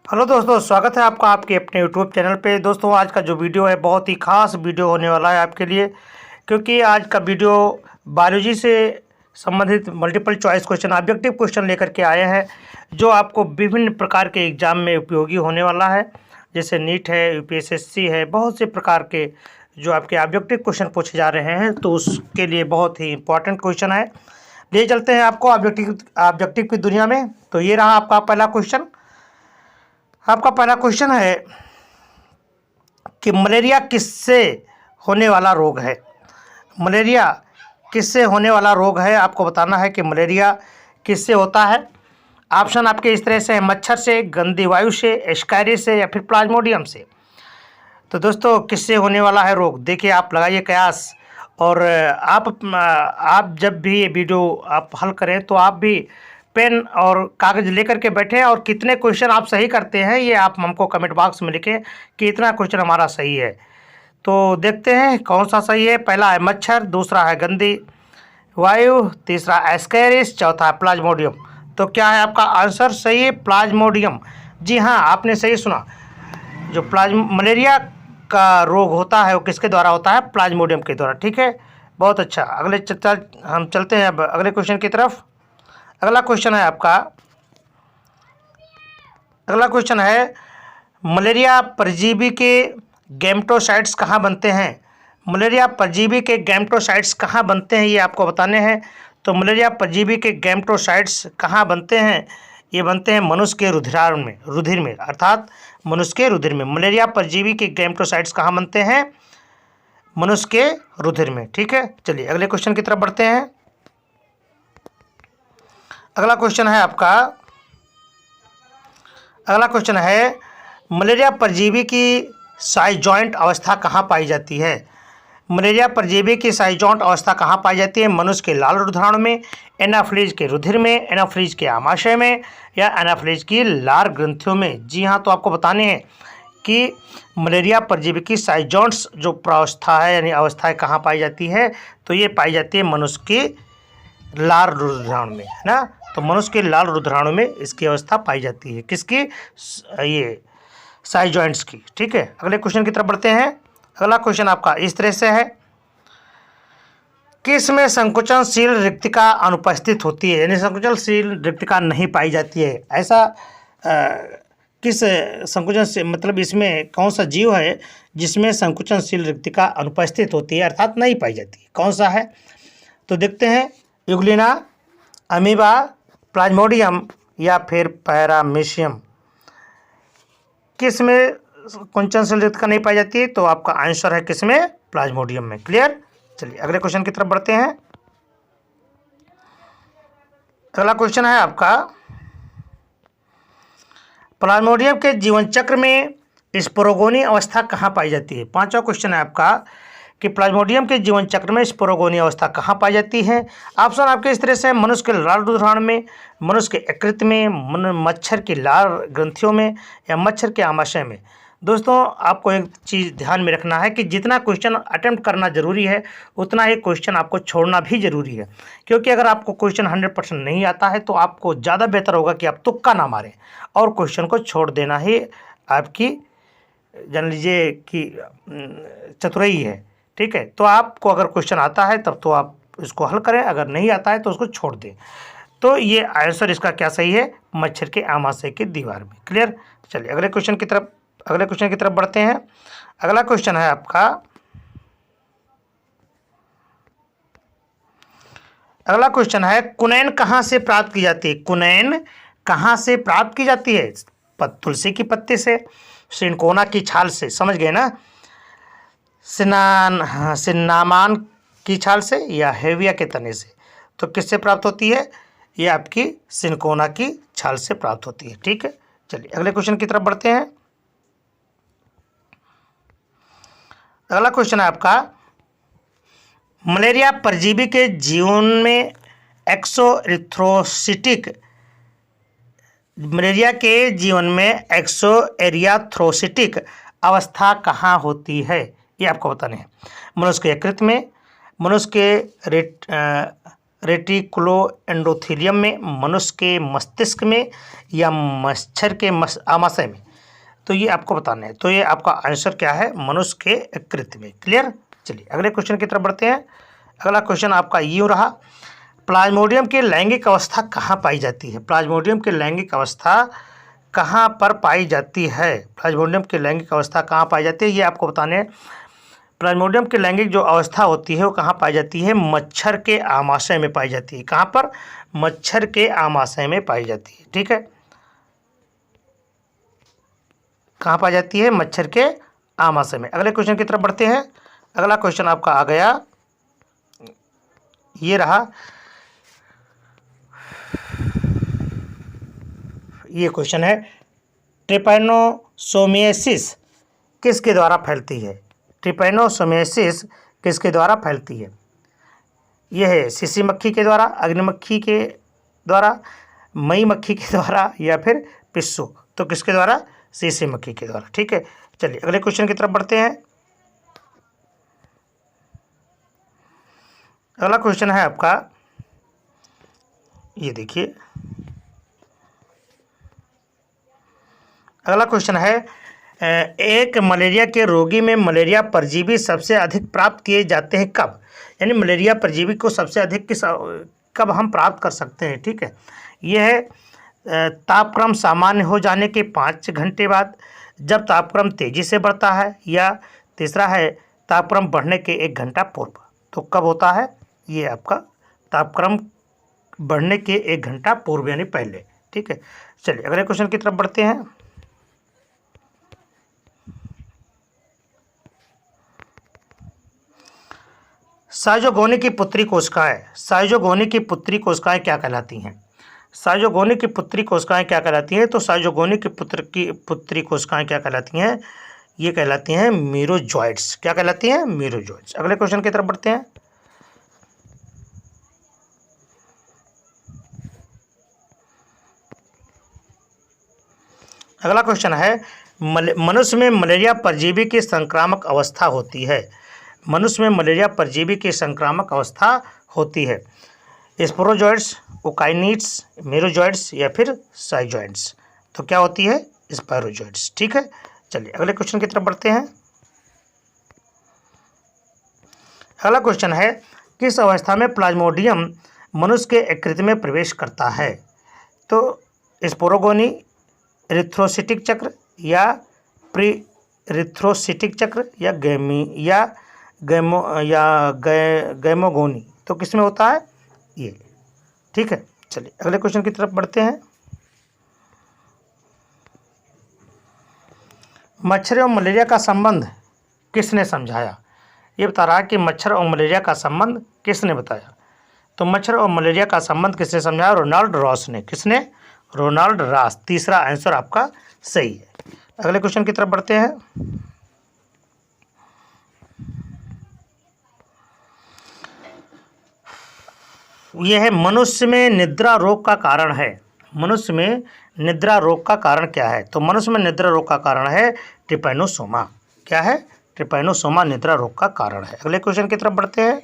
Hello दोस्तों, स्वागत है आपका आपके अपने यूट्यूब चैनल पे। दोस्तों, आज का जो वीडियो है बहुत ही ख़ास वीडियो होने वाला है आपके लिए, क्योंकि आज का वीडियो बायोलॉजी से संबंधित multiple choice question, objective question लेकर के आए हैं, जो आपको विभिन्न प्रकार के एग्ज़ाम में उपयोगी होने वाला है। जैसे नीट है, यूपीएससी है, बहुत से प्रकार के जो आपके ऑब्जेक्टिव क्वेश्चन पूछे जा रहे हैं, तो उसके लिए बहुत ही इंपॉर्टेंट क्वेश्चन है। ले चलते हैं आपको ऑब्जेक्टिव की दुनिया में। तो ये रहा आपका पहला क्वेश्चन। आपका पहला क्वेश्चन है कि मलेरिया किससे होने वाला रोग है। मलेरिया किससे होने वाला रोग है, आपको बताना है कि मलेरिया किससे होता है। ऑप्शन आपके इस तरह से है: मच्छर से, गंदी वायु से, एस्कारिस से, या फिर प्लाज्मोडियम से। तो दोस्तों, किससे होने वाला है रोग, देखिए आप लगाइए कयास। और आप जब भी ये वीडियो आप हल करें तो आप भी पेन और कागज़ लेकर के बैठें, और कितने क्वेश्चन आप सही करते हैं ये आप हमको कमेंट बॉक्स में लिखें कि इतना क्वेश्चन हमारा सही है। तो देखते हैं कौन सा सही है। पहला है मच्छर, दूसरा है गंदी वायु, तीसरा एस्केरिस, चौथा है प्लाज्मोडियम। तो क्या है आपका आंसर? सही है, प्लाज्मोडियम। जी हाँ, आपने सही सुना। जो मलेरिया का रोग होता है वो किसके द्वारा होता है? प्लाज्मोडियम के द्वारा। ठीक है, बहुत अच्छा। हम चलते हैं अब अगले क्वेश्चन की तरफ। अगला क्वेश्चन है आपका, अगला क्वेश्चन है मलेरिया परजीवी के गैमेटोसाइट्स कहाँ बनते हैं। मलेरिया परजीवी के गैमेटोसाइट्स कहाँ बनते हैं, ये आपको बताने हैं। तो मलेरिया परजीवी के गैमेटोसाइट्स कहाँ बनते हैं? ये बनते हैं मनुष्य के रुधिर में, अर्थात मनुष्य के रुधिर में। मलेरिया परजीवी के गैमेटोसाइट्स कहाँ बनते हैं? मनुष्य के रुधिर में। ठीक है, चलिए अगले क्वेश्चन की तरफ बढ़ते हैं। अगला क्वेश्चन है आपका, अगला क्वेश्चन है मलेरिया परजीवी की साइजॉइंट अवस्था कहाँ पाई जाती है। मलेरिया परजीवी की साइजॉइंट अवस्था कहाँ पाई जाती है? मनुष्य के लाल रुधिराणु में, एनाफ्लीज के रुधिर में, एनाफ्लीज के आमाशय में, या एनाफ्लीज की लार ग्रंथियों में। जी हाँ, तो आपको बताने हैं कि मलेरिया परजीवी की साइजॉइंट्स जो प्रावस्था है यानी अवस्थाएं कहाँ पाई जाती है, तो ये पाई जाती है मनुष्य के लाल रुधिराणु में, है ना। तो मनुष्य के लाल रुधिराणु में इसकी अवस्था पाई जाती है। किसकी? ये साइजॉइंट्स की। ठीक है, अगले क्वेश्चन की तरफ बढ़ते हैं। अगला क्वेश्चन आपका इस तरह से है कि इसमें संकुचनशील रिक्तिका अनुपस्थित होती है, यानी संकुचनशील रिक्तिका नहीं पाई जाती है। ऐसा किस संकुचन से मतलब इसमें कौन सा जीव है जिसमें संकुचनशील रिक्तिका अनुपस्थित होती है, अर्थात नहीं पाई जाती है? कौन सा है? तो देखते हैं, यूग्लिना, अमीबा, प्लाज्मोडियम, या फिर पैरामीशियम। किस में संकुचनशील रिक्तिका नहीं पाई जाती है? तो आपका आंसर है किस में? प्लाज्मोडियम में। क्लियर? चलिए अगले क्वेश्चन की तरफ बढ़ते हैं। अगला क्वेश्चन है आपका, प्लाज्मोडियम के जीवन चक्र में स्पोरोगोनी अवस्था कहाँ पाई जाती है। पांचवा क्वेश्चन है आपका कि प्लाज्मोडियम के जीवन चक्र में स्पोरोगोनी अवस्था कहाँ पाई जाती है। ऑप्शन आपके इस तरह से: मनुष्य के लाल रुधिराणु में, मनुष्य के यकृत में, मच्छर की लार ग्रंथियों में, या मच्छर के आमाशय में। दोस्तों, आपको एक चीज़ ध्यान में रखना है कि जितना क्वेश्चन अटेम्प्ट करना जरूरी है उतना ही क्वेश्चन आपको छोड़ना भी जरूरी है, क्योंकि अगर आपको क्वेश्चन 100% नहीं आता है तो आपको ज़्यादा बेहतर होगा कि आप तुक्का ना मारें और क्वेश्चन को छोड़ देना ही आपकी, जान लीजिए कि चतुराई है। ठीक है, तो आपको अगर क्वेश्चन आता है तब तो आप इसको हल करें, अगर नहीं आता है तो उसको छोड़ दें। तो ये आंसर इसका क्या सही है? मच्छर के आमाशय की दीवार में। क्लियर? चलिए अगले क्वेश्चन की तरफ बढ़ते हैं। अगला क्वेश्चन है आपका, अगला क्वेश्चन है कुनैन कहाँ से प्राप्त की जाती है। कुनैन कहाँ से प्राप्त की जाती है? तुलसी की पत्ती से, सिनकोना की छाल से, समझ गए ना, सिन्नामान की छाल से, या हेविया के तने से। तो किससे प्राप्त होती है? ये आपकी सिनकोना की छाल से प्राप्त होती है। ठीक है, चलिए अगले क्वेश्चन की तरफ बढ़ते हैं। अगला क्वेश्चन है आपका, मलेरिया परजीवी के जीवन में मलेरिया के जीवन में एक्सोएरियाथ्रोसिटिक अवस्था कहाँ होती है, ये आपको बताने हैं। मनुष्य के यकृत में, मनुष्य के रेटिकुलो एंडोथेलियम में, मनुष्य के मस्तिष्क में, या मच्छर के आमाशय में? तो ये आपको बताना है। तो ये आपका आंसर क्या है? मनुष्य के यकृत में। क्लियर। चलिए अगले क्वेश्चन की तरफ बढ़ते हैं। अगला क्वेश्चन आपका यूँ रहा, प्लाज्मोडियम की लैंगिक अवस्था कहाँ पाई जाती है? प्लाज्मोडियम की लैंगिक अवस्था कहाँ पर पाई जाती है? प्लाज्मोडियम की लैंगिक अवस्था कहाँ पाई जाती है, ये आपको बताने हैं। प्लाज्मोडियम की लैंगिक जो अवस्था होती है वो कहाँ पाई जाती है? मच्छर के आमाशय में पाई जाती है। कहाँ पर? मच्छर के आमाशय में पाई जाती है। ठीक है, कहाँ पाई जाती है? मच्छर के आमाशय में। अगले क्वेश्चन की तरफ बढ़ते हैं। अगला क्वेश्चन आपका आ गया, ये रहा, ये क्वेश्चन है, ट्रिपैनोसोमियासिस किसके द्वारा फैलती है? ट्रिपैनोसोमियासिस किसके द्वारा फैलती है? यह है सीसी मक्खी के द्वारा, अग्निमक्खी के द्वारा, मई मक्खी के द्वारा, या फिर पिस्सू। तो किसके द्वारा? सीसी मक्खी के द्वारा। ठीक है, चलिए अगले क्वेश्चन की तरफ बढ़ते हैं। अगला क्वेश्चन है आपका, ये देखिए, अगला क्वेश्चन है, एक मलेरिया के रोगी में मलेरिया परजीवी सबसे अधिक प्राप्त किए जाते हैं कब? यानी मलेरिया परजीवी को सबसे अधिक कब हम प्राप्त कर सकते हैं? ठीक है, यह है तापक्रम सामान्य हो जाने के 5 घंटे बाद, जब तापक्रम तेजी से बढ़ता है, या तीसरा है तापक्रम बढ़ने के 1 घंटा पूर्व। तो कब होता है? ये आपका तापक्रम बढ़ने के 1 घंटा पूर्व यानी पहले। ठीक है, चलिए अगले क्वेश्चन की तरफ बढ़ते हैं। साइजोगोनी की पुत्री कोशिकाएं, साइजोगोनी की पुत्री कोशिकाएं क्या कहलाती हैं? साइजोगोनी की पुत्री कोशिकाएं क्या कहलाती हैं? तो साइजोगोनी की पुत्री कोशिकाएं क्या कहलाती हैं? ये कहलाती हैं मीरोजॉइड्स। क्या कहलाती हैं? मीरोजॉइड्स। अगले क्वेश्चन की तरफ बढ़ते हैं। अगला क्वेश्चन है, मनुष्य में मलेरिया परजीवी की संक्रामक अवस्था होती है। मनुष्य में मलेरिया परजीवी की संक्रामक अवस्था होती है। स्पोरोजॉइड्स, ओकाइनिड्स, मीरोजॉइड्स, या फिर साइजॉइड्स। तो क्या होती है? स्पायरोजॉइड्स। ठीक है, चलिए अगले क्वेश्चन की तरफ बढ़ते हैं। अगला क्वेश्चन है, किस अवस्था में प्लाज्मोडियम मनुष्य के यकृत में प्रवेश करता है? तो स्पोरोगोनी, इरिथ्रोसिटिक चक्र, या प्री इरिथ्रोसिटिक चक्र, या गैमोगोनी। तो किस में होता है? ये। ठीक है, चलिए अगले क्वेश्चन की तरफ बढ़ते हैं। मच्छर और मलेरिया का संबंध किसने समझाया? ये बता रहा है कि मच्छर और मलेरिया का संबंध किसने बताया? तो मच्छर और मलेरिया का संबंध किसने समझाया? रोनाल्ड रॉस ने। किसने? Ronald Ross. तीसरा आंसर आपका सही है। अगले क्वेश्चन की तरफ बढ़ते हैं। यह है, मनुष्य में निद्रा रोग का कारण है। मनुष्य में निद्रा रोग का कारण क्या है? तो मनुष्य में निद्रा रोग का कारण है ट्रिपैनोसोमा। क्या है? ट्रिपैनोसोमा निद्रा रोग का कारण है। अगले क्वेश्चन की तरफ बढ़ते हैं।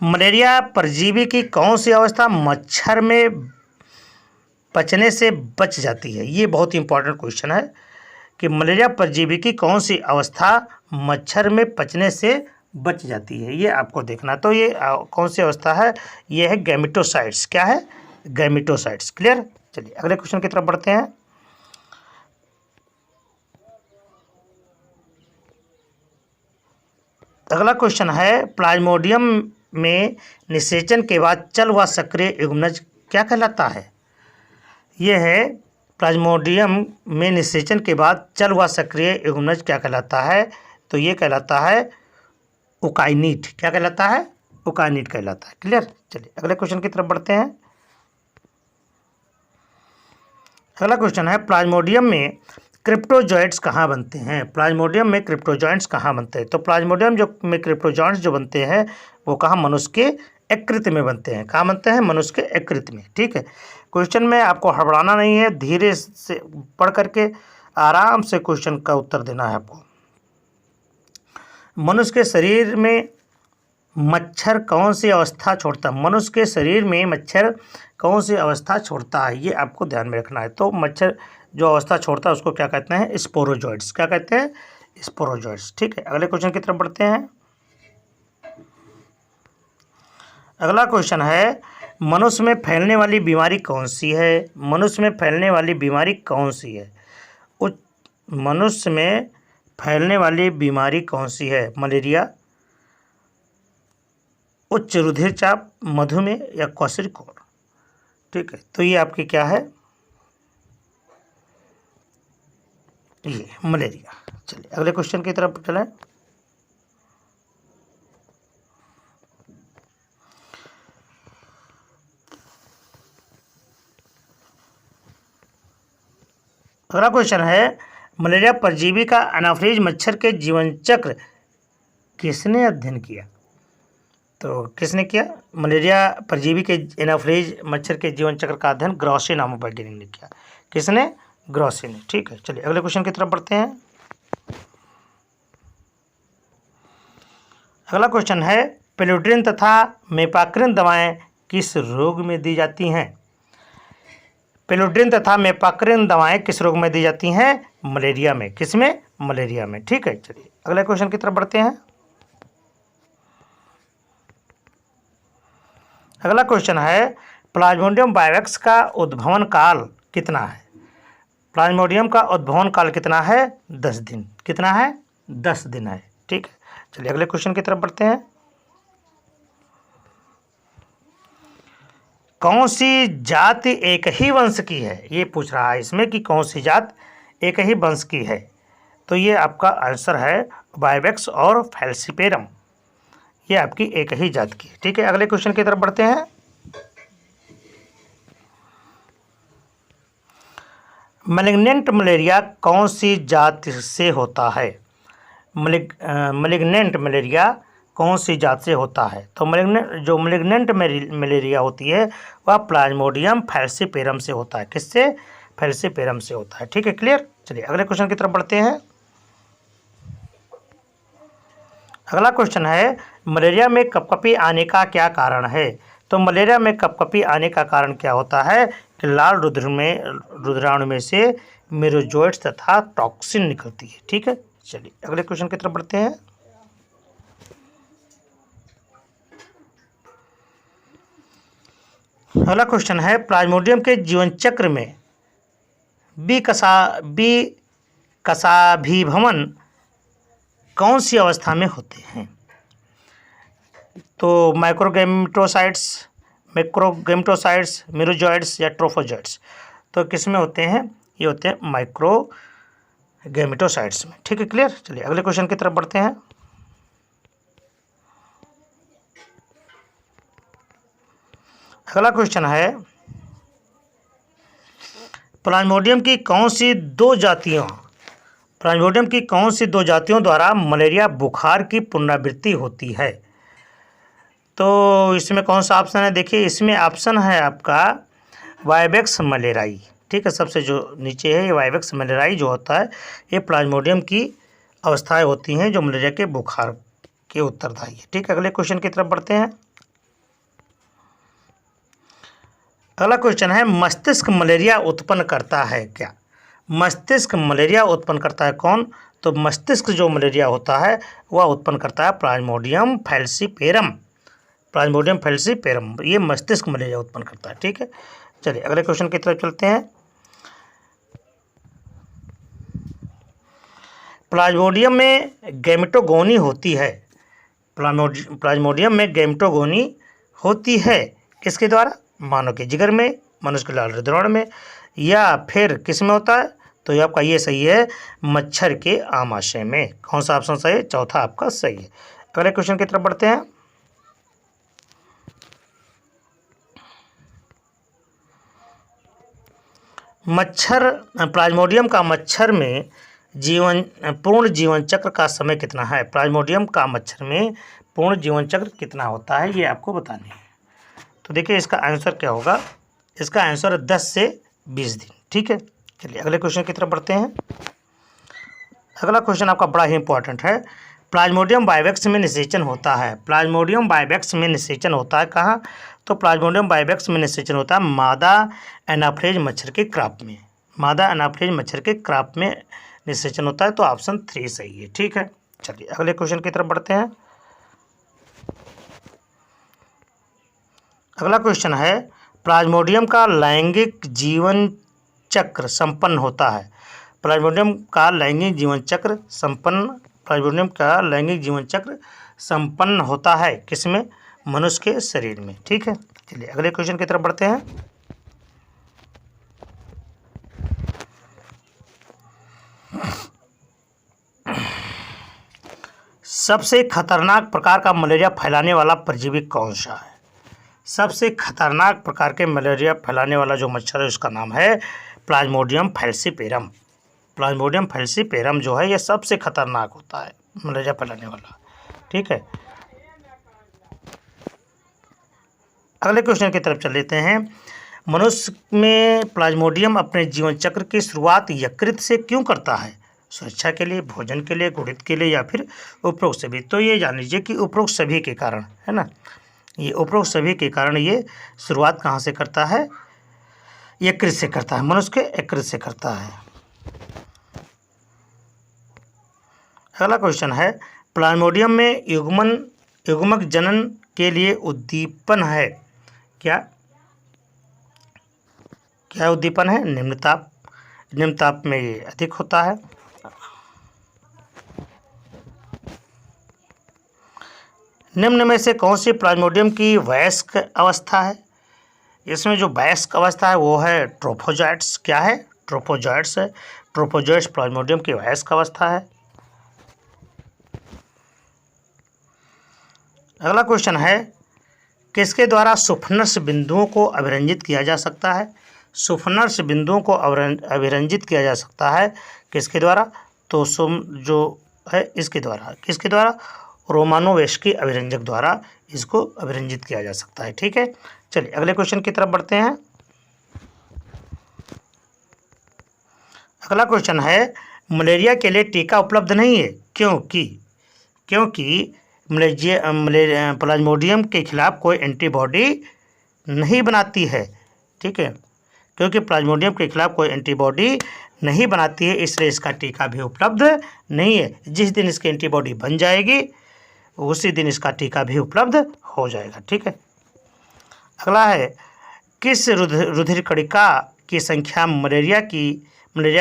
मलेरिया परजीवी की कौन सी अवस्था मच्छर में पचने से बच जाती है? ये बहुत ही इंपॉर्टेंट क्वेश्चन है कि मलेरिया परजीवी की कौन सी अवस्था मच्छर में पचने से बच जाती है, ये आपको देखना। तो ये कौन सी अवस्था है? ये है गैमेटोसाइट्स। क्या है? गैमेटोसाइट्स। क्लियर। चलिए अगले क्वेश्चन की तरफ बढ़ते हैं। अगला क्वेश्चन है, प्लाज्मोडियम में निषेचन के बाद चल व सक्रिय युग्मनज क्या कहलाता है? यह है, प्लाज्मोडियम में निषेचन के बाद चल व सक्रिय युग्मनज क्या कहलाता है? तो ये कहलाता है ओकाइनिट। क्या कहलाता है? ओकाइनिट कहलाता है। क्लियर। चलिए अगले क्वेश्चन की तरफ बढ़ते हैं। अगला क्वेश्चन है, प्लाज्मोडियम में क्रिप्टोजॉइंट्स कहाँ बनते हैं? प्लाज्मोडियम में क्रिप्टोजॉइंट्स कहाँ बनते हैं? तो प्लाज्मोडियम में क्रिप्टोजॉइंट्स जो बनते हैं वो कहाँ? मनुष्य के यकृत में बनते हैं। कहाँ बनते हैं? मनुष्य के यकृत में। ठीक है, क्वेश्चन में आपको हड़बड़ाना नहीं है, धीरे से पढ़ करके आराम से क्वेश्चन का उत्तर देना है आपको। मनुष्य के शरीर में मच्छर कौन सी अवस्था छोड़ता है? मनुष्य के शरीर में मच्छर कौन सी अवस्था छोड़ता है, ये आपको ध्यान में रखना है। तो मच्छर जो अवस्था छोड़ता है उसको क्या कहते हैं? स्पोरोजोइड्स। क्या कहते हैं? स्पोरोजोइड्स। ठीक है, अगले क्वेश्चन की तरफ बढ़ते हैं। अगला क्वेश्चन है, मनुष्य में फैलने वाली बीमारी कौन सी है? मनुष्य में फैलने वाली बीमारी कौन सी है? मनुष्य में फैलने वाली बीमारी कौन सी है? मलेरिया, उच्च रुधिरचाप, मधुमेह या क्वॉशरिकोर? ठीक है, तो ये आपकी क्या है? ये मलेरिया। चलिए अगले क्वेश्चन की तरफ चलें। अगला क्वेश्चन है, मलेरिया परजीवी का एनाफिलीज मच्छर के जीवन चक्र किसने अध्ययन किया? तो किसने किया? मलेरिया परजीवी के एनाफिलीज मच्छर के जीवन चक्र का अध्ययन ग्रॉसी नामक वैज्ञानिक ने किया। किसने? ग्रॉसी ने। ठीक है, चलिए अगले क्वेश्चन की तरफ बढ़ते हैं। अगला क्वेश्चन है, पेलोड्रिन तथा मेपाक्रिन दवाएं किस रोग में दी जाती हैं? पेलोड्रिन तथा मेपाक्रिन दवाएं किस रोग में दी जाती हैं? मलेरिया में। किसमें? मलेरिया में। ठीक है, चलिए अगले क्वेश्चन की तरफ बढ़ते हैं। अगला क्वेश्चन है, प्लाज्मोडियम वाइवेक्स का उद्भवन काल कितना है? प्लाज्मोडियम का उद्भवन काल कितना है? 10 दिन। कितना है? 10 दिन है। ठीक है, चलिए अगले क्वेश्चन की तरफ बढ़ते हैं। कौन सी जाति एक ही वंश की है? ये पूछ रहा है इसमें कि कौन सी जात एक ही वंश की है। तो ये आपका आंसर है वाइवेक्स और फैलसीपेरम, ये आपकी एक ही जात की है। ठीक है, अगले क्वेश्चन की तरफ बढ़ते हैं। मैलिग्नेंट मलेरिया कौन सी जात से होता है? मैलिग्नेंट मलेरिया कौन सी जात से होता है? तो मैलिग्नेंट मलेरिया होती है वह प्लाज्मोडियम फैलसीपेरम से होता है। किससे? फैलसीपेरम से होता है। ठीक है, क्लियर। चलिए अगले क्वेश्चन की तरफ बढ़ते हैं। अगला क्वेश्चन है, मलेरिया में कपकपी आने का क्या कारण है? तो मलेरिया में कपकपी आने का कारण क्या होता है कि लाल रुधिराणु में से मेरोजोइड्स तथा टॉक्सिन निकलती है। ठीक है, चलिए अगले क्वेश्चन की तरफ बढ़ते हैं। अगला क्वेश्चन है, प्लाज्मोडियम के जीवन चक्र में विकसाभिभवन कौन सी अवस्था में होते हैं? तो मैक्रोगैमेटोसाइट्स, मेरोजोइड्स या ट्रोफोजोइड्स? तो किस में होते हैं? ये होते हैं माइक्रोगैमेटोसाइट्स में। ठीक है, क्लियर। चलिए अगले क्वेश्चन की तरफ बढ़ते हैं। अगला क्वेश्चन है, प्लाज्मोडियम की कौन सी दो जातियों द्वारा मलेरिया बुखार की पुनरावृत्ति होती है? तो इसमें कौन सा ऑप्शन है? देखिए इसमें ऑप्शन है आपका वाइवेक्स मलेरियाई। ठीक है, सबसे जो नीचे है ये वाइवेक्स मलेरियाई जो होता है, ये प्लाज्मोडियम की अवस्थाएं होती हैं जो मलेरिया के बुखार के उत्तरदायी है। ठीक है, अगले क्वेश्चन की तरफ बढ़ते हैं। अगला क्वेश्चन है, मस्तिष्क मलेरिया उत्पन्न करता है क्या? मस्तिष्क मलेरिया उत्पन्न करता है कौन? तो मस्तिष्क जो मलेरिया होता है वह उत्पन्न करता है प्लाज्मोडियम फैलसीपेरम। ये मस्तिष्क मलेरिया उत्पन्न करता है। ठीक है, चलिए अगले क्वेश्चन की तरफ चलते हैं। प्लाज्मोडियम में गैमेटोगोनी होती है। प्लाज्मोडियम में गैमेटोगोनी होती है किसके द्वारा? मानव के जिगर में, मनुष्य के लाल रुधिराणु में, या फिर किस में होता है? तो ये आपका ये सही है, मच्छर के आमाशय में। कौन सा ऑप्शन सही है? चौथा आपका सही है। अगले क्वेश्चन की तरफ बढ़ते हैं। प्लाज्मोडियम का मच्छर में पूर्ण जीवन चक्र का समय कितना है? प्लाज्मोडियम का मच्छर में पूर्ण जीवन चक्र कितना होता है, ये आपको बतानी है। तो देखिए इसका आंसर क्या होगा? इसका आंसर है 10 से 20 दिन। ठीक है, चलिए अगले क्वेश्चन की तरफ बढ़ते हैं। अगला क्वेश्चन आपका बड़ा ही इंपॉर्टेंट है। प्लाज्मोडियम बाइवैक्स में निषेचन होता है। प्लाज्मोडियम बाइवैक्स में निषेचन होता है कहाँ? तो प्लाज्मोडियम बाइवैक्स में निषेचन होता है मादा एनाफ्रेज मच्छर के क्रॉप में। मादा एनाफ्रेज मच्छर के क्रॉप में निषेचन होता है, तो ऑप्शन 3 सही है। ठीक है, चलिए अगले क्वेश्चन की तरफ बढ़ते हैं। अगला क्वेश्चन है, प्लाज्मोडियम का लैंगिक जीवन चक्र संपन्न होता है। प्लाज्मोडियम का लैंगिक जीवन चक्र संपन्न होता है किसमें? मनुष्य के शरीर में। ठीक है, चलिए अगले क्वेश्चन की तरफ बढ़ते हैं। सबसे खतरनाक प्रकार का मलेरिया फैलाने वाला परजीवी कौन सा है? सबसे खतरनाक प्रकार के मलेरिया फैलाने वाला जो मच्छर है उसका नाम है प्लाज्मोडियम फैल्सीपेरम। प्लाज्मोडियम फैल्सीपेरम जो है ये सबसे खतरनाक होता है मलेरिया फैलाने वाला। ठीक है, अगले क्वेश्चन की तरफ चल लेते हैं। मनुष्य में प्लाज्मोडियम अपने जीवन चक्र की शुरुआत यकृत से क्यों करता है? सुरक्षा के लिए, भोजन के लिए, गुणित के लिए, या फिर उपरोक्त सभी? तो ये जान लीजिए कि उपरोक्त सभी के कारण, है ना, ये उपरोक्त सभी के कारण ये शुरुआत कहाँ से करता है? यकृत से करता है, मनुष्य के यकृत से करता है। अगला क्वेश्चन है, प्लाज्मोडियम में युग्मक जनन के लिए उद्दीपन है क्या उद्दीपन है? निम्न ताप में ये अधिक होता है। निम्न में से कौन सी प्लाज्मोडियम की वयस्क अवस्था है? इसमें जो वयस्क अवस्था है वो है ट्रोफोजॉइट्स। क्या है? ट्रोफोजॉइट्स है। ट्रोफोजॉइट्स प्लाज्मोडियम की वयस्क अवस्था है। अगला क्वेश्चन है, किसके द्वारा सुफनर्स बिंदुओं को अभिरंजित किया जा सकता है? सुफनर्स बिंदुओं को अभिरंजित किया जा सकता है किसके द्वारा? तो जो है इसके द्वारा। किसके द्वारा? रोमानोवेस्की अभिरंजक द्वारा इसको अभिरंजित किया जा सकता है। ठीक है, चलिए अगले क्वेश्चन की तरफ बढ़ते हैं। अगला क्वेश्चन है, मलेरिया के लिए टीका उपलब्ध नहीं है क्योंकि प्लाज्मोडियम के खिलाफ कोई एंटीबॉडी नहीं बनाती है। ठीक है, क्योंकि प्लाज्मोडियम के खिलाफ कोई एंटीबॉडी नहीं बनाती है, इसलिए इसका टीका भी उपलब्ध नहीं है। जिस दिन इसकी एंटीबॉडी बन जाएगी उसी दिन इसका टीका भी उपलब्ध हो जाएगा। ठीक है, अगला है, किस रुधिर कणिका की संख्या मलेरिया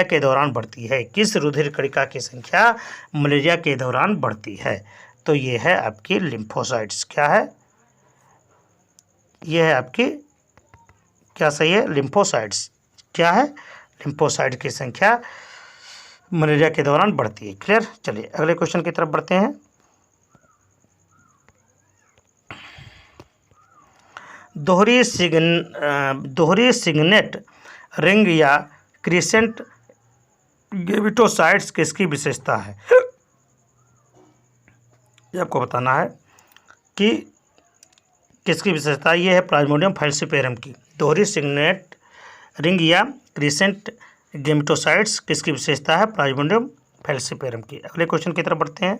के दौरान बढ़ती है? किस रुधिर कणिका की संख्या मलेरिया के दौरान बढ़ती है? तो ये है आपकी लिम्फोसाइट्स। क्या है? ये है आपकी, क्या सही है? लिम्फोसाइट्स। क्या है? लिम्फोसाइट की संख्या मलेरिया के दौरान बढ़ती है। क्लियर? चलिए अगले क्वेश्चन की तरफ बढ़ते हैं। दोहरी सिग्नेट रिंग या क्रिसेंट गेमिटोसाइट्स किसकी विशेषता है? ये आपको बताना है कि किसकी विशेषता। ये है प्लाज्मोडियम फैल्सीपेरम की। दोहरी सिग्नेट रिंग या क्रिसेंट गेमिटोसाइट्स किसकी विशेषता है? प्लाज्मोडियम फैल्सीपेरम की। अगले क्वेश्चन की तरफ बढ़ते हैं।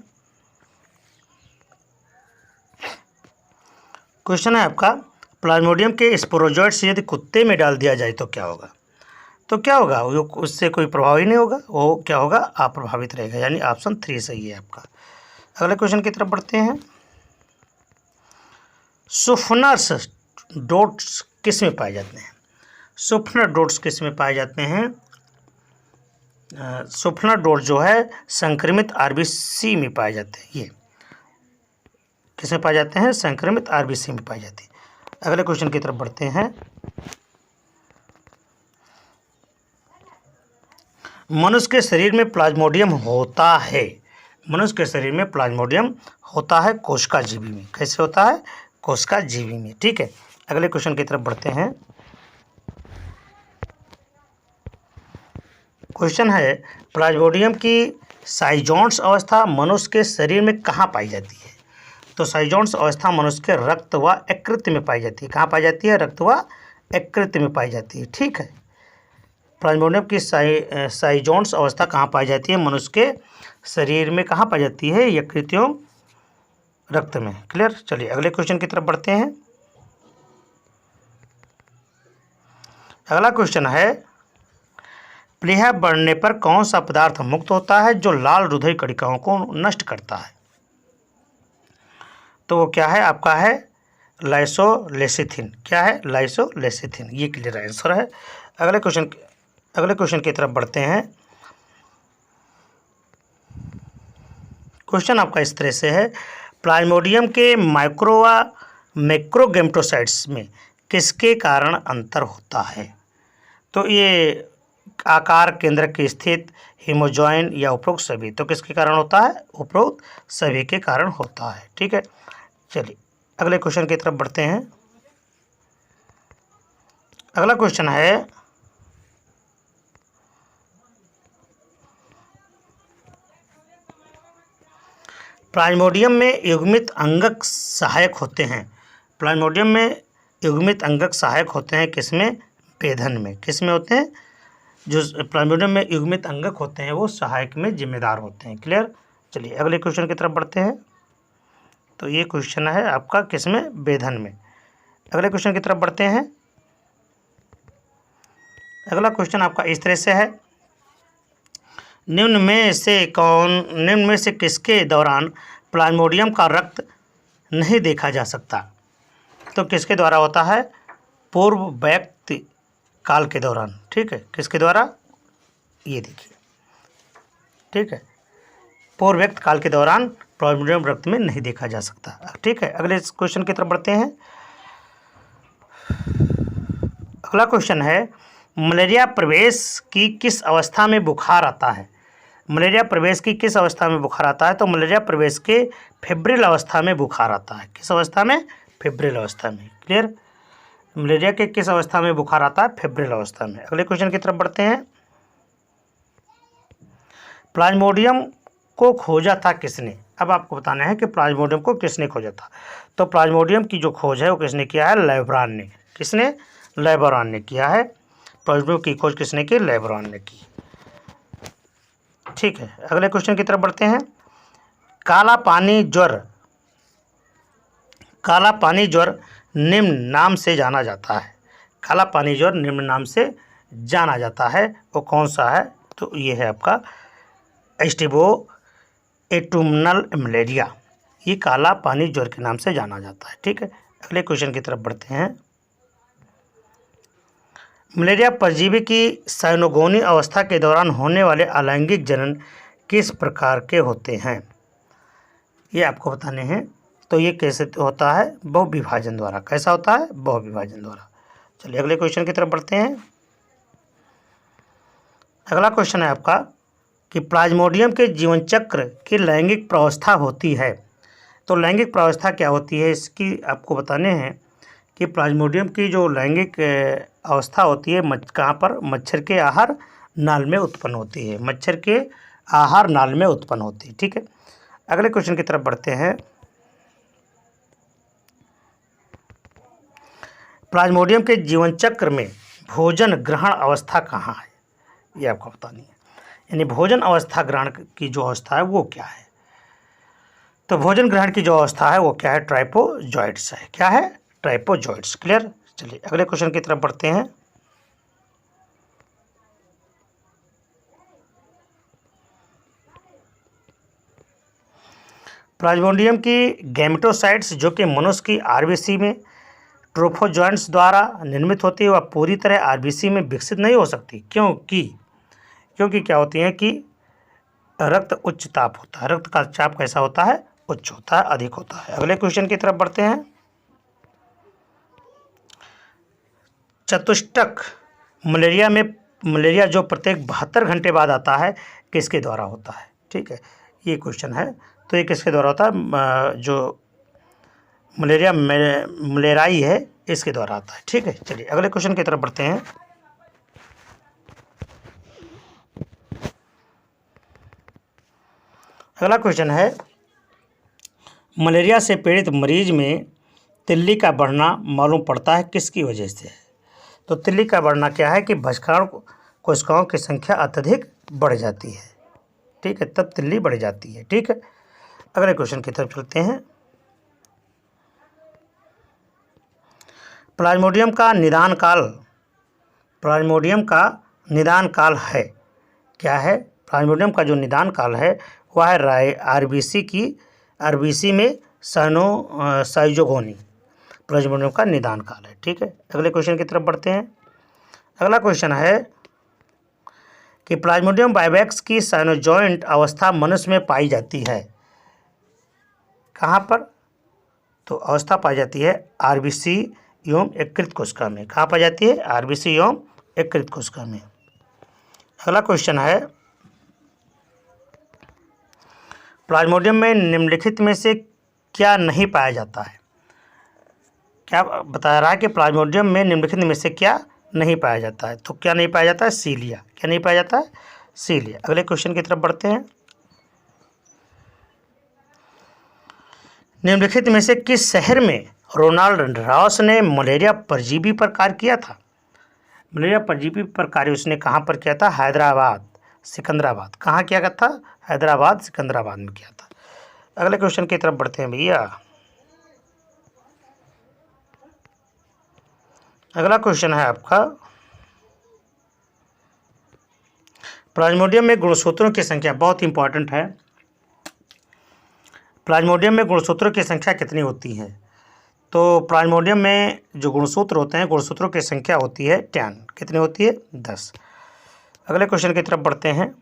क्वेश्चन है आपका, प्लाज्मोडियम के स्पोरोजॉइट्स यदि कुत्ते में डाल दिया जाए तो क्या होगा? तो क्या होगा? वो उससे कोई प्रभाव ही नहीं होगा, वो क्या होगा? अप्रभावित रहेगा, यानी ऑप्शन 3 सही है आपका। अगले क्वेश्चन की तरफ बढ़ते हैं। सुफनर्स डोट्स किस में पाए जाते हैं? सुफनर डोट्स किस में पाए जाते हैं? सुफनर डोट जो है संक्रमित आरबीसी में पाए जाते हैं। ये किस में पाए जाते हैं? संक्रमित आरबीसी में पाए जाते हैं। अगले क्वेश्चन की तरफ बढ़ते हैं। मनुष्य के शरीर में प्लाज्मोडियम होता है। मनुष्य के शरीर में प्लाज्मोडियम होता है कोशिका झिल्ली में। कैसे होता है? कोशिका झिल्ली में। ठीक है, अगले क्वेश्चन की तरफ बढ़ते हैं। क्वेश्चन है, प्लाज्मोडियम की साइजोन्स अवस्था मनुष्य के शरीर में कहाँ पाई जाती है? तो साइजोन्स अवस्था मनुष्य के रक्त व यकृत में पाई जाती है। कहाँ पाई जाती है? रक्त व यकृत में पाई जाती है। ठीक है, प्लाज्मोडियम की साइजोन्स अवस्था कहाँ पाई जाती है? मनुष्य के शरीर में कहाँ पाई जाती है? यकृत एवं रक्त में। क्लियर। चलिए अगले क्वेश्चन की तरफ बढ़ते हैं। अगला क्वेश्चन है, प्लीहा बढ़ने पर कौन सा पदार्थ मुक्त होता है जो लाल हृदय कणिकाओं को नष्ट करता है? तो वो क्या है? आपका है लाइसोलेसिथिन। क्या है? लाइसोलेसिथिन। ये क्लियर आंसर है। अगले क्वेश्चन की तरफ बढ़ते हैं। क्वेश्चन आपका इस तरह से है, प्लाज्मोडियम के माइक्रो व मैक्रोगैमेटोसाइट्स में किसके कारण अंतर होता है? तो ये आकार केंद्रक की स्थित, हीमोजॉइन या उपरोक्त सभी। तो किसके कारण होता है? उपरोक्त सभी के कारण होता है। ठीक है। चलिए अगले क्वेश्चन की तरफ बढ़ते हैं। अगला क्वेश्चन है, प्लाज्मोडियम में युग्मित अंगक सहायक होते हैं। प्लाज्मोडियम में युग्मित अंगक सहायक होते हैं किसमें? भेदन में। किसमें होते हैं? जो प्लाज्मोडियम में युग्मित अंगक होते हैं वो सहायक में जिम्मेदार होते हैं। क्लियर। चलिए अगले क्वेश्चन की तरफ बढ़ते हैं। तो ये क्वेश्चन है आपका किसमें? भेदन में। अगले क्वेश्चन की तरफ बढ़ते हैं। अगला क्वेश्चन आपका इस तरह से है, निम्न में से किसके दौरान प्लाज्मोडियम का रक्त नहीं देखा जा सकता? तो किसके द्वारा होता है? पूर्व व्यक्ति काल के दौरान। ठीक है। किसके द्वारा? ये देखिए। ठीक है। पूर्व व्यक्ति काल के दौरान प्लाज्मोडियम रक्त में नहीं देखा जा सकता। ठीक है। अगले क्वेश्चन की तरफ बढ़ते हैं। अगला क्वेश्चन है, मलेरिया प्रवेश की किस अवस्था में बुखार आता है? मलेरिया प्रवेश की किस अवस्था में बुखार आता है? तो मलेरिया प्रवेश के फेब्रिल अवस्था में बुखार आता है। किस अवस्था में? फेब्रिल अवस्था में। क्लियर। मलेरिया के किस अवस्था में बुखार आता है? फेब्रिल अवस्था में। अगले क्वेश्चन की तरफ बढ़ते हैं। प्लाज्मोडियम को खोजा था किसने? अब आपको बताना है कि प्लाज्मोडियम को किसने खोजा था। तो प्लाज्मोडियम की जो खोज है वो किसने किया है? लेब्रान ने। किसने? लेब्रान ने किया है। प्लाज्मोडियम की खोज किसने की? लेब्रान ने की। ठीक है। अगले क्वेश्चन की तरफ बढ़ते हैं। काला पानी ज्वर निम्न नाम से जाना जाता है। काला पानी ज्वर निम्न नाम से जाना जाता है, वो कौन सा है? तो ये है आपका एस्टिबो एटुमनल मलेरिया। ये काला पानी ज्वर के नाम से जाना जाता है। ठीक है। अगले क्वेश्चन की तरफ बढ़ते हैं। मलेरिया परजीवी की साइनोगोनी अवस्था के दौरान होने वाले अलैंगिक जनन किस प्रकार के होते हैं? ये आपको बताने हैं। तो ये कैसे होता है? बहुविभाजन द्वारा। कैसा होता है? बहुविभाजन द्वारा। चलिए अगले क्वेश्चन की तरफ बढ़ते हैं। अगला क्वेश्चन है आपका कि प्लाज्मोडियम के जीवन चक्र की लैंगिक प्रावस्था होती है। तो लैंगिक प्रावस्था क्या होती है इसकी आपको बताने हैं कि प्लाज्मोडियम की जो लैंगिक अवस्था होती है कहाँ पर? मच्छर के आहार नाल में उत्पन्न होती है। मच्छर के आहार नाल में उत्पन्न होती है। ठीक है। अगले क्वेश्चन की तरफ बढ़ते हैं। प्लाज्मोडियम के जीवन चक्र में भोजन ग्रहण अवस्था कहाँ है? ये आपको बतानी है। यानी भोजन अवस्था ग्रहण की जो अवस्था है वो क्या है? तो भोजन ग्रहण की जो अवस्था है वो क्या है? ट्राइपोजॉइड्स है। क्या है? ट्राइपोजॉइड्स। क्लियर। चलिए अगले क्वेश्चन की तरफ बढ़ते हैं। प्लाज्मोडियम की गैमेटोसाइट्स जो कि मनुष्य की आरबीसी में ट्रोफोजॉइंट्स द्वारा निर्मित होती है वह पूरी तरह आरबीसी में विकसित नहीं हो सकती। क्योंकि क्या होती है कि रक्त उच्च ताप होता है। रक्त का चाप कैसा होता है? उच्च होता है, अधिक होता है। अगले क्वेश्चन की तरफ बढ़ते हैं। चतुष्टक मलेरिया जो प्रत्येक 72 घंटे बाद आता है किसके द्वारा होता है? ठीक है। ये क्वेश्चन है। तो ये किसके द्वारा होता है? जो मलेरियाई है इसके द्वारा आता है। ठीक है। चलिए अगले क्वेश्चन की तरफ बढ़ते हैं। अगला क्वेश्चन है, मलेरिया से पीड़ित मरीज में तिल्ली का बढ़ना मालूम पड़ता है किसकी वजह से? तो तिल्ली का बढ़ना क्या है कि भस्काण कोशिकाओं की संख्या अत्यधिक बढ़ जाती है। ठीक है, तब तिल्ली बढ़ जाती है। ठीक है, अगले क्वेश्चन की तरफ चलते हैं। प्लाज्मोडियम का निदान काल, प्लाज्मोडियम का निदान काल है क्या है? प्लाज्मोडियम का जो निदान काल है वह है आरबीसी में साइजोगोनी प्लाज्मोडियम का निदान काल है। ठीक है, अगले क्वेश्चन की तरफ बढ़ते हैं। अगला क्वेश्चन है कि प्लाज्मोडियम वाइवेक्स की साइनोजॉइंट अवस्था मनुष्य में पाई जाती है कहाँ पर? तो अवस्था पाई जाती है आरबीसी एवं यकृत कोशिका में। कहाँ पाई जाती है? आरबीसी एवं यकृत कोशिका में। अगला क्वेश्चन है प्लाज्मोडियम में निम्नलिखित में से क्या नहीं पाया जाता है? क्या बता रहा है कि प्लाज्मोडियम में निम्नलिखित में से क्या नहीं पाया जाता है? तो क्या नहीं पाया जाता है? सीलिया। क्या नहीं पाया जाता है? सीलिया। अगले क्वेश्चन की तरफ बढ़ते हैं। निम्नलिखित में से किस शहर में रोनाल्ड रॉस ने मलेरिया परजीवी पर कार्य किया था? मलेरिया परजीवी पर कार्य उसने कहाँ पर किया था? हैदराबाद, सिकंदराबाद। कहाँ किया था? हैदराबाद, सिकंदराबाद में किया था। अगले क्वेश्चन की तरफ बढ़ते हैं भैया। अगला क्वेश्चन है आपका प्लाज्मोडियम में गुणसूत्रों की संख्या, बहुत इंपॉर्टेंट है। प्लाज्मोडियम में गुणसूत्रों की संख्या कितनी होती है? तो प्लाज्मोडियम में जो गुणसूत्र होते हैं, गुणसूत्रों की संख्या होती है 10। कितनी होती है? 10। अगले क्वेश्चन की तरफ बढ़ते हैं।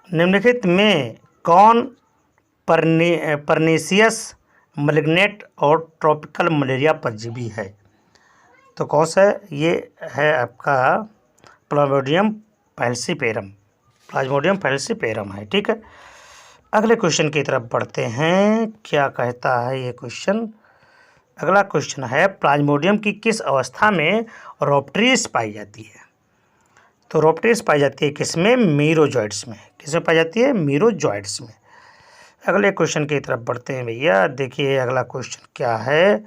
निम्नलिखित में कौन परनीसियस मैलिग्नेट और ट्रॉपिकल मलेरिया परजीवी है? तो कौन सा है? ये है आपका प्लाज्मोडियम फैलसीपेरम। प्लाज्मोडियम फैलसीपेरम है। ठीक है, अगले क्वेश्चन की तरफ बढ़ते हैं। क्या कहता है ये क्वेश्चन? अगला क्वेश्चन है प्लाज्मोडियम की किस अवस्था में रोप्ट्रीस पाई जाती है? तो रोप्ट्रीस पाई जाती है किसमें? मीरोजॉइड्स में। किसमें पाई जाती है? मीरोजॉइड्स में। अगले क्वेश्चन की तरफ बढ़ते हैं भैया। देखिए अगला क्वेश्चन क्या है।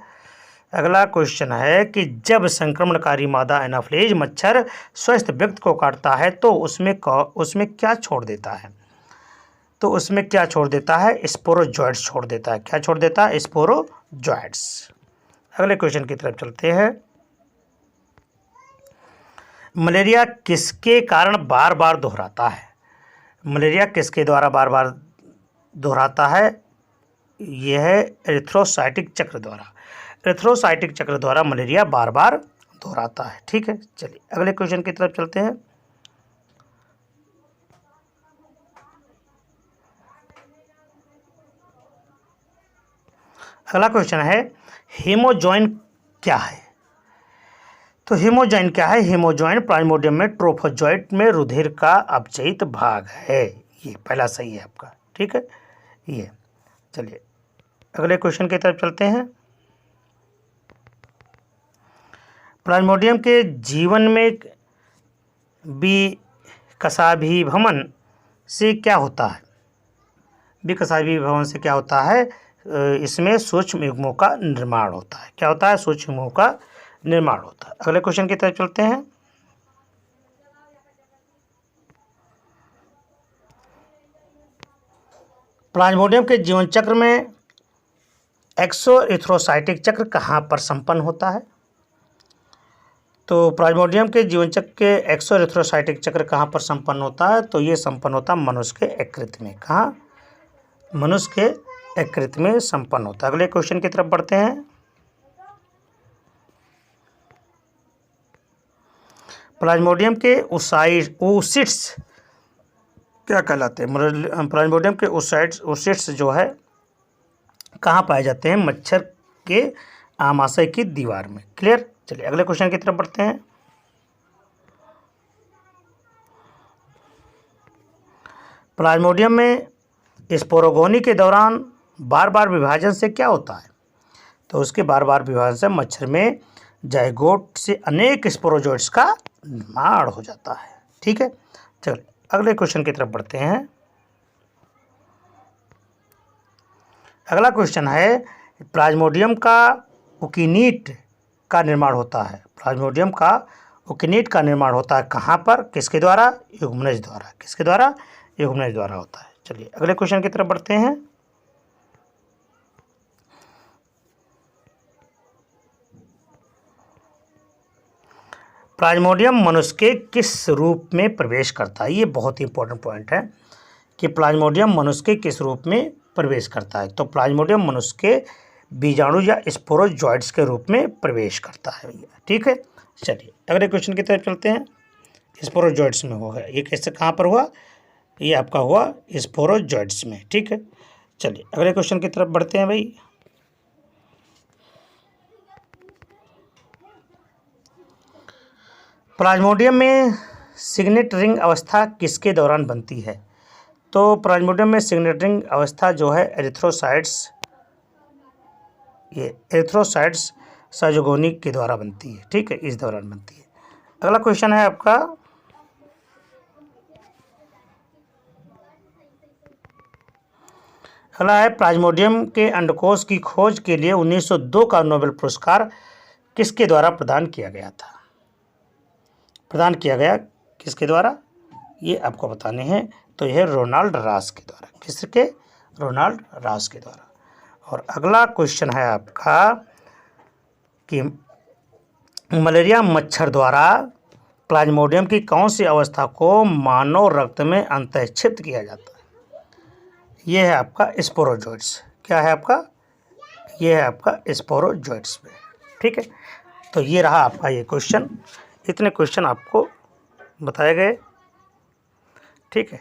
अगला क्वेश्चन है कि जब संक्रमणकारी मादा एनाफिलीज मच्छर स्वस्थ व्यक्ति को काटता है तो उसमें क्या छोड़ देता है? तो उसमें क्या छोड़ देता है? स्पोरोजॉइड्स छोड़ देता है। क्या छोड़ देता है? स्पोरोजॉइड्स। अगले क्वेश्चन की तरफ चलते हैं। मलेरिया किसके कारण बार बार दोहराता है? मलेरिया किसके द्वारा बार बार दोहराता है? यह है एरिथ्रोसाइटिक चक्र द्वारा। एरिथ्रोसाइटिक चक्र द्वारा मलेरिया बार बार दोहराता है। ठीक है, चलिए अगले क्वेश्चन की तरफ चलते हैं। अगला क्वेश्चन है हीमोजॉइन क्या है? तो हीमोजॉइन क्या है? हीमोजॉइन प्लाज्मोडियम में ट्रोफोजॉइट में रुधिर का अपचयित भाग है। ये पहला सही है आपका। ठीक है, ये। चलिए अगले क्वेश्चन की तरफ चलते हैं। प्लाज्मोडियम के जीवन में विकसाभिभवन से क्या होता है? विकसाभिभवन से क्या होता है? इसमें सूक्ष्म युग्मों का निर्माण होता है। क्या होता है? सूक्ष्म युग्मों का निर्माण होता है। अगले क्वेश्चन की तरफ चलते हैं। प्लाज्मोडियम के जीवन चक्र में एक्सोएरिथ्रोसाइटिक चक्र कहाँ पर संपन्न होता है? तो प्लाज्मोडियम के जीवन चक्र के एक्सोएरिथ्रोसाइटिक चक्र कहाँ पर संपन्न होता है? तो ये संपन्न होता है मनुष्य के यकृत में। कहाँ? मनुष्य के यकृत में संपन्न होता है। अगले क्वेश्चन की तरफ बढ़ते हैं। प्लाज्मोडियम के ओसिट्स क्या कहलाते हैं? प्लाज्मोडियम के ओसिट्स जो है कहाँ पाए जाते हैं? मच्छर के आमाशय की दीवार में। क्लियर? चलिए अगले क्वेश्चन की तरफ बढ़ते हैं। प्लाज्मोडियम में स्पोरोगोनी के दौरान बार बार विभाजन से क्या होता है? तो उसके बार बार विभाजन से मच्छर में जाइगोट से अनेक स्पोरोजोइट्स का निर्माण हो जाता है। ठीक है, चलिए अगले क्वेश्चन की तरफ बढ़ते हैं। अगला क्वेश्चन है प्लाज्मोडियम का उकीनीट का निर्माण होता है? प्लाज्मोडियम का ओकिनेट का निर्माण होता है कहाँ पर, किसके द्वारा? युग्मनज द्वारा। किसके द्वारा? युग्मनज द्वारा होता है। चलिए अगले क्वेश्चन की तरफ बढ़ते हैं। प्लाज्मोडियम मनुष्य के किस रूप में प्रवेश करता है? ये बहुत ही इंपॉर्टेंट पॉइंट है कि प्लाज्मोडियम मनुष्य के किस रूप में प्रवेश करता है। तो प्लाज्मोडियम मनुष्य के बीजाणु या स्पोरोजॉइट्स के रूप में प्रवेश करता है भैया। ठीक है, चलिए अगले क्वेश्चन की तरफ चलते हैं। स्पोरोजॉइट्स में होगा ये, कैसे कहाँ पर हुआ? ये आपका हुआ स्पोरोजॉइट्स में। ठीक है, चलिए अगले क्वेश्चन की तरफ बढ़ते हैं भाई। प्लाज्मोडियम में सिग्नेट रिंग अवस्था किसके दौरान बनती है? तो प्लाज्मोडियम में सिग्नेट रिंग अवस्था जो है एरिथ्रोसाइट्स, ये एरिथ्रोसाइट्स साइजोगोनी के द्वारा बनती है। ठीक है, इस दौरान बनती है। अगला क्वेश्चन है आपका, अगला है प्लाज्मोडियम के अंडकोश की खोज के लिए 1902 का नोबेल पुरस्कार किसके द्वारा प्रदान किया गया था? प्रदान किया गया किसके द्वारा, ये आपको बताने हैं। तो यह रोनाल्ड रास के द्वारा। किसके? रोनाल्ड रास के द्वारा। और अगला क्वेश्चन है आपका कि मलेरिया मच्छर द्वारा प्लाज्मोडियम की कौन सी अवस्था को मानव रक्त में अंतःक्षिप्त किया जाता है? ये है आपका स्पोरोजॉइट्स। क्या है आपका? ये है आपका स्पोरोजॉइट्स में। ठीक है, तो ये रहा आपका ये क्वेश्चन। इतने क्वेश्चन आपको बताए गए। ठीक है।